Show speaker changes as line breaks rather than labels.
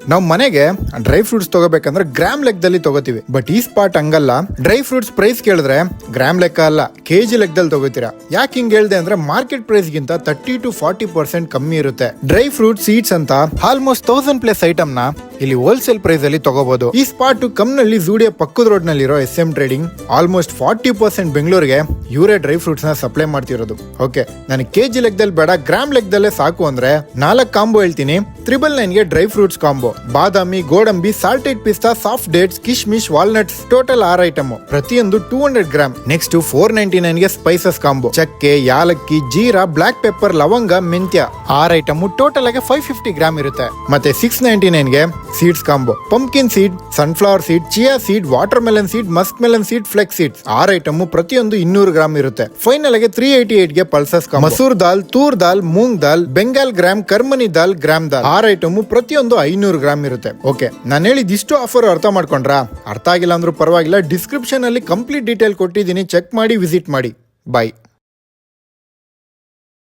ನಾವು ಮನೆಗೆ dry fruits ತಗೋಬೇಕಂದ್ರೆ gram ಲೆಕ್ಕದಲ್ಲಿ ತಗೋತೀವಿ. ಬಟ್ ಈ ಸ್ಪಾಟ್ ಹಂಗಲ್ಲ. ಡ್ರೈ ಫ್ರೂಟ್ಸ್ ಪ್ರೈಸ್ ಕೇಳಿದ್ರೆ ಗ್ರಾಮ್ ಲೆಕ್ಕ ಅಲ್ಲ, ಕೆಜಿ ಲೆಕ್ಕದಲ್ಲಿ ತಗೋತೀರಾ. ಯಾಕೆ ಹಿಂಗ್ ಹೇಳ್ದೆ ಅಂದ್ರೆ ಮಾರ್ಕೆಟ್ ಪ್ರೈಸ್ ಗಿಂತ 30 to 40% ಕಮ್ಮಿ ಇರುತ್ತೆ. ಡ್ರೈ ಫ್ರೂಟ್ ಸೀಡ್ಸ್ ಅಂತ ಆಲ್ಮೋಸ್ಟ್ 1000+ ಐಟಮ್ ನ ಇಲ್ಲಿ ಹೋಲ್ಸೇಲ್ ಪ್ರೈಸ್ ಅಲ್ಲಿ ತಗೋಬಹುದು. ಈ ಸ್ಪಾಟ್ ಕಮ್ನಲ್ಲಿ ಜೂಡಿಯ ಪಕ್ಕದ ರೋಡ್ ನಲ್ಲಿರೋ SM ಟ್ರೇಡಿಂಗ್ ಆಲ್ಮೋಸ್ಟ್ 40% ಬೆಂಗಳೂರಿಗೆ ಇವರೇ ಡ್ರೈ ಫ್ರೂಟ್ಸ್ ನ ಸಪ್ಲೈ ಮಾಡ್ತಿರೋದು. ಓಕೆ, ನನಗೆ ಕೆಜಿ ಲೆಕ್ಕದಲ್ಲಿ ಬೇಡ, ಗ್ರಾಮ್ ಲೆಕ್ಕದಲ್ಲೇ ಸಾಕು ಅಂದ್ರೆ 4 ಕಾಂಬೋ ಹೇಳ್ತೀನಿ. 999 ಡ್ರೈ ಫ್ರೂಟ್ಸ್ ಕಾಂಬೋ, ಬಾದಾಮಿ, ಗೋಡಂಬಿ, ಸಾಲ್ಟೆಡ್ ಪಿಸ್ತಾ, ಸಾಫ್ಟ್ ಡೇಟ್ಸ್, ಕಿಶ್ಮಿಶ್, ವಾಲ್ನಟ್ಸ್, ಟೋಟಲ್ 6 ಐಟಮ್, ಪ್ರತಿಯೊಂದು 200 ಗ್ರಾಮ್. ನೆಕ್ಸ್ಟ್ 499 ಸ್ಪೈಸಸ್ ಕಾಂಬೋ, ಚಕ್ಕೆ, ಯಾಲಕ್ಕಿ, ಜೀರಾ, ಬ್ಲಾಕ್ ಪೆಪ್ಪರ್, ಲವಂಗ, ಮೆಂತ್ಯ 6 ಐಟಮ್, ಟೋಟಲ್ ಆಗಿ 550 ಗ್ರಾಮ್ ಇರುತ್ತೆ. ಮತ್ತೆ 699 seeds combo, pumpkin seed, sunflower seed, chia seed, water melon seed, Musk melon seed, flex seeds 6 item, ಪ್ರತಿಯೊಂದು 200 ಗ್ರಾಮ್ ಇರುತ್ತೆ. ಫೈನಲ್ ಆಗಿ 388 ಪಲ್ಸಸ್ ಕಾಂಬೋ, ಮಸೂರ್ ದಾಲ್, ತೂರ್ ದಾಲ್, ಮೂಂಗ್ ದಾಲ್, ಬೆಂಗಾಲ್ ಗ್ರಾಮ್, ಕರ್ಮನಿ ದಾಲ್, ಗ್ರಾಮ್ ದಾಲ್ 6 ಐಟಮ್, ಪ್ರತಿಯೊಂದು 500 ಗ್ರಾಮ್ ಇರುತ್ತೆ. ಓಕೆ, ನಾನು ಹೇಳಿದ ಇಷ್ಟು ಆಫರ್ ಅರ್ಥ ಮಾಡ್ಕೊಂಡ್ರಾ? ಅರ್ಥ ಆಗಿಲ್ಲ ಅಂದ್ರೂ ಪರವಾಗಿಲ್ಲ, ಡಿಸ್ಕ್ರಿಪ್ಷನ್ ಅಲ್ಲಿ ಕಂಪ್ಲೀಟ್ ಡೀಟೇಲ್ ಕೊಟ್ಟಿದ್ದೀನಿ, ಚೆಕ್ ಮಾಡಿ, ವಿಸಿಟ್ ಮಾಡಿ. ಬಾಯ್.